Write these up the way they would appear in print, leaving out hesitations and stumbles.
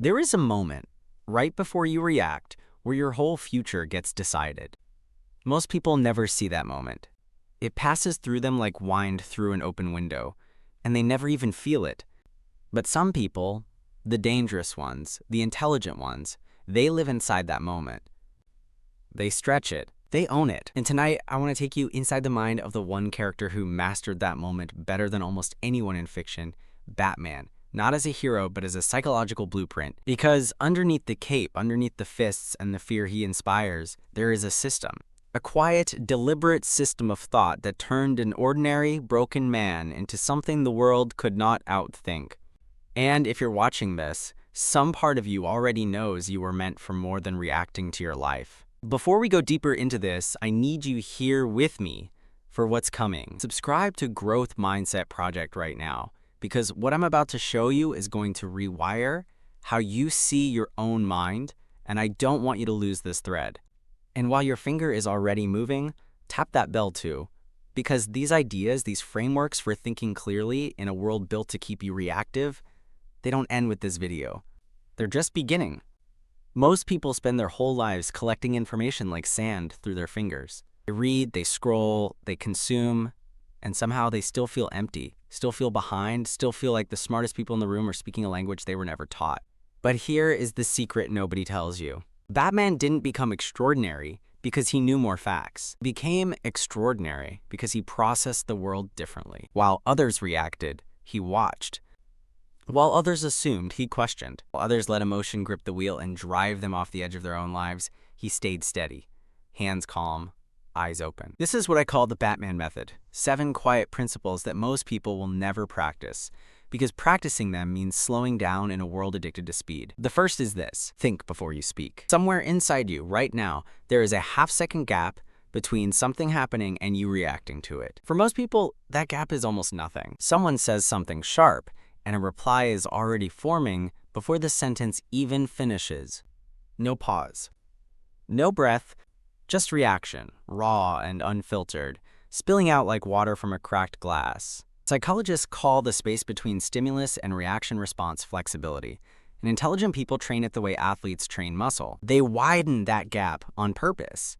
There is a moment, right before you react, where your whole future gets decided. Most people never see that moment. It passes through them like wind through an open window, and they never even feel it. But some people, the dangerous ones, the intelligent ones, they live inside that moment. They stretch it. They own it. And tonight, I want to take you inside the mind of the one character who mastered that moment better than almost anyone in fiction, Batman. Not as a hero, but as a psychological blueprint. Because underneath the cape, underneath the fists and the fear he inspires, there is a system. A quiet, deliberate system of thought that turned an ordinary, broken man into something the world could not outthink. And if you're watching this, some part of you already knows you were meant for more than reacting to your life. Before we go deeper into this, I need you here with me for what's coming. Subscribe to Growth Mindset Project right now, because what I'm about to show you is going to rewire how you see your own mind, and I don't want you to lose this thread. And while your finger is already moving, tap that bell too, because these ideas, these frameworks for thinking clearly in a world built to keep you reactive, they don't end with this video. They're just beginning. Most people spend their whole lives collecting information like sand through their fingers. They read, they scroll, they consume, and somehow they still feel empty, still feel behind, still feel like the smartest people in the room are speaking a language they were never taught. But here is the secret nobody tells you. Batman didn't become extraordinary because he knew more facts. He became extraordinary because he processed the world differently. While others reacted, he watched. While others assumed, he questioned. While others let emotion grip the wheel and drive them off the edge of their own lives, he stayed steady, hands calm, eyes open. This is what I call the Batman method. 7 quiet principles that most people will never practice, because practicing them means slowing down in a world addicted to speed. The first is this: think before you speak. Somewhere inside you, right now, there is a half-second gap between something happening and you reacting to it. For most people, that gap is almost nothing. Someone says something sharp, and a reply is already forming before the sentence even finishes. No pause. No breath, just reaction, raw and unfiltered, spilling out like water from a cracked glass. Psychologists call the space between stimulus and reaction response flexibility, and intelligent people train it the way athletes train muscle. They widen that gap on purpose.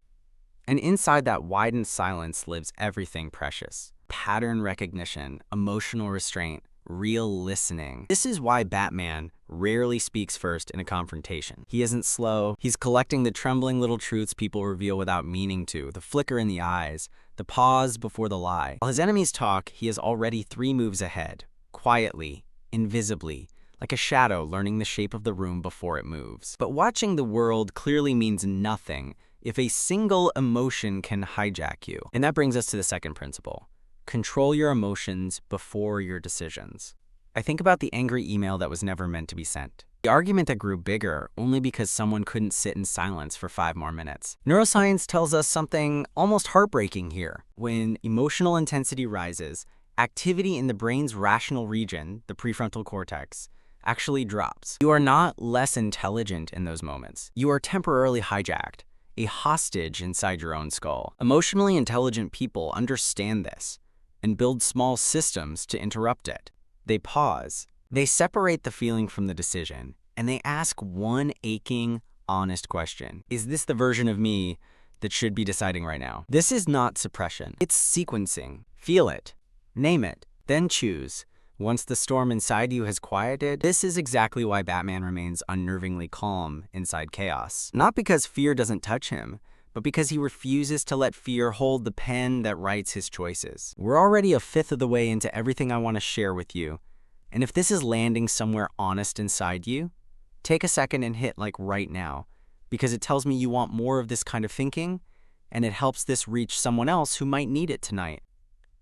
And inside that widened silence lives everything precious: pattern recognition, emotional restraint, real listening. This is why Batman rarely speaks first in a confrontation. He isn't slow. He's collecting the trembling little truths people reveal without meaning to, the flicker in the eyes, the pause before the lie. While his enemies talk, he is already 3 moves ahead, quietly, invisibly, like a shadow learning the shape of the room before it moves. But watching the world clearly means nothing if a single emotion can hijack you. And that brings us to the second principle. Control your emotions before your decisions. I think about the angry email that was never meant to be sent. The argument that grew bigger only because someone couldn't sit in silence for 5 more minutes. Neuroscience tells us something almost heartbreaking here. When emotional intensity rises, activity in the brain's rational region, the prefrontal cortex, actually drops. You are not less intelligent in those moments. You are temporarily hijacked, a hostage inside your own skull. Emotionally intelligent people understand this and build small systems to interrupt it. They pause. They separate the feeling from the decision, and they ask one aching, honest question. Is this the version of me that should be deciding right now? This is not suppression. It's sequencing. Feel it. Name it. Then choose. Once the storm inside you has quieted, this is exactly why Batman remains unnervingly calm inside chaos. Not because fear doesn't touch him, but because he refuses to let fear hold the pen that writes his choices. We're already a 1/5 of the way into everything I want to share with you. And if this is landing somewhere honest inside you, take a second and hit like right now, because it tells me you want more of this kind of thinking, and it helps this reach someone else who might need it tonight.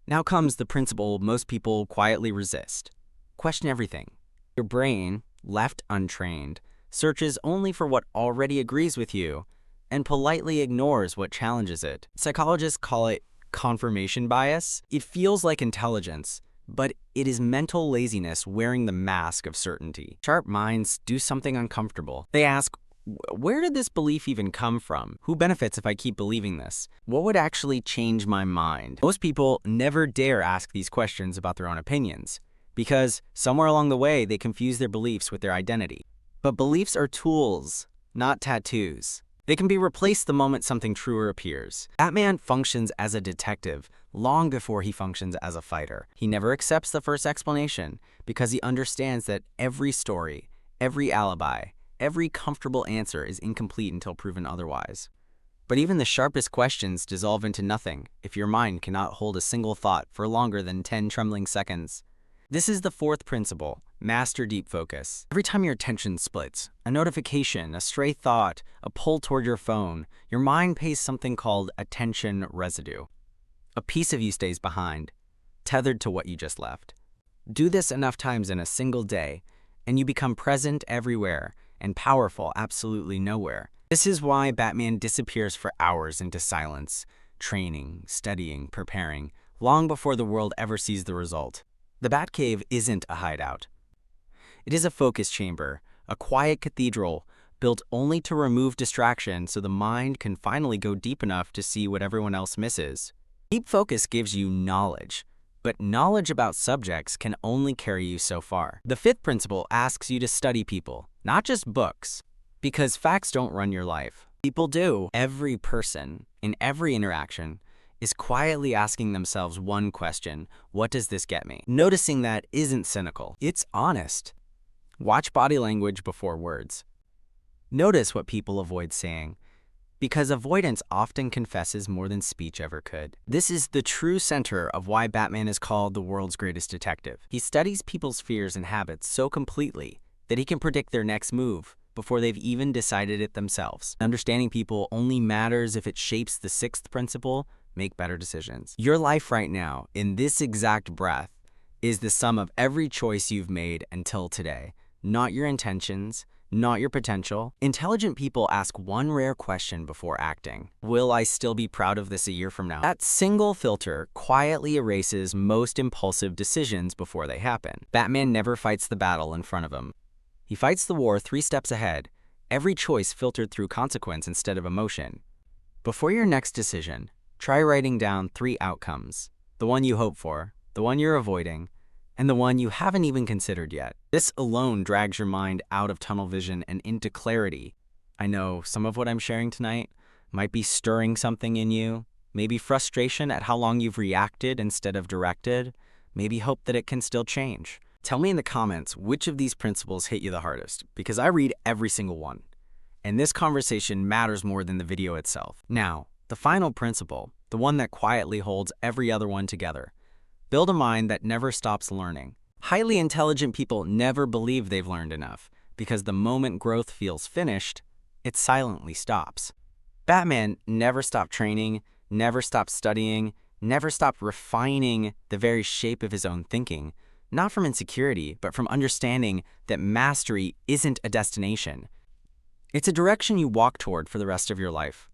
Now comes the principle most people quietly resist. Question everything. Your brain, left untrained, searches only for what already agrees with you, and politely ignores what challenges it. Psychologists call it confirmation bias. It feels like intelligence, but it is mental laziness wearing the mask of certainty. Sharp minds do something uncomfortable. They ask, where did this belief even come from? Who benefits if I keep believing this? What would actually change my mind? Most people never dare ask these questions about their own opinions, because somewhere along the way, they confuse their beliefs with their identity. But beliefs are tools, not tattoos. They can be replaced the moment something truer appears. Batman functions as a detective long before he functions as a fighter. He never accepts the first explanation because he understands that every story, every alibi, every comfortable answer is incomplete until proven otherwise. But even the sharpest questions dissolve into nothing if your mind cannot hold a single thought for longer than 10 trembling seconds. This is the fourth principle, master deep focus. Every time your attention splits, a notification, a stray thought, a pull toward your phone, your mind pays something called attention residue. A piece of you stays behind, tethered to what you just left. Do this enough times in a single day, and you become present everywhere and powerful absolutely nowhere. This is why Batman disappears for hours into silence, training, studying, preparing, long before the world ever sees the result. The Batcave isn't a hideout. It is a focus chamber, a quiet cathedral built only to remove distraction so the mind can finally go deep enough to see what everyone else misses. Deep focus gives you knowledge, but knowledge about subjects can only carry you so far. The fifth principle asks you to study people, not just books, because facts don't run your life. People do. Every person, in every interaction, is quietly asking themselves one question: what does this get me? Noticing that isn't cynical, it's honest. Watch body language before words. Notice what people avoid saying, because avoidance often confesses more than speech ever could. This is the true center of why Batman is called the world's greatest detective. He studies people's fears and habits so completely that he can predict their next move before they've even decided it themselves. Understanding people only matters if it shapes the sixth principle: make better decisions. Your life right now, in this exact breath, is the sum of every choice you've made until today, not your intentions, not your potential. Intelligent people ask one rare question before acting: will I still be proud of this a year from now? That single filter quietly erases most impulsive decisions before they happen. Batman never fights the battle in front of him. He fights the war 3 steps ahead, every choice filtered through consequence instead of emotion. Before your next decision, try writing down 3 outcomes: the one you hope for, the one you're avoiding, and the one you haven't even considered yet. This alone drags your mind out of tunnel vision and into clarity. I know some of what I'm sharing tonight might be stirring something in you, maybe frustration at how long you've reacted instead of directed, maybe hope that it can still change. Tell me in the comments which of these principles hit you the hardest, because I read every single one. And this conversation matters more than the video itself. Now, the final principle, the one that quietly holds every other one together: build a mind that never stops learning. Highly intelligent people never believe they've learned enough, because the moment growth feels finished, it silently stops. Batman never stopped training, never stopped studying, never stopped refining the very shape of his own thinking, not from insecurity, but from understanding that mastery isn't a destination. It's a direction you walk toward for the rest of your life.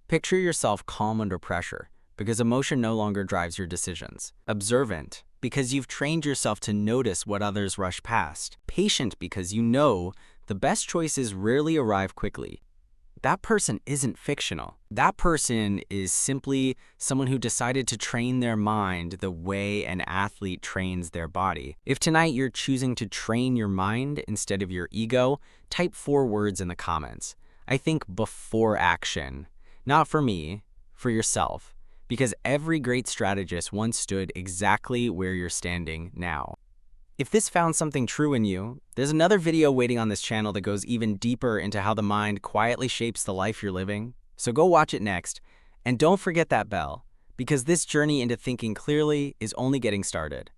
Picture yourself calm under pressure, because emotion no longer drives your decisions. Observant, because you've trained yourself to notice what others rush past. Patient, because you know the best choices rarely arrive quickly. That person isn't fictional. That person is simply someone who decided to train their mind the way an athlete trains their body. If tonight you're choosing to train your mind instead of your ego, type 4 words in the comments. I think before action. Not for me, for yourself. Because every great strategist once stood exactly where you're standing now. If this found something true in you, there's another video waiting on this channel that goes even deeper into how the mind quietly shapes the life you're living. So go watch it next. And don't forget that bell, because this journey into thinking clearly is only getting started.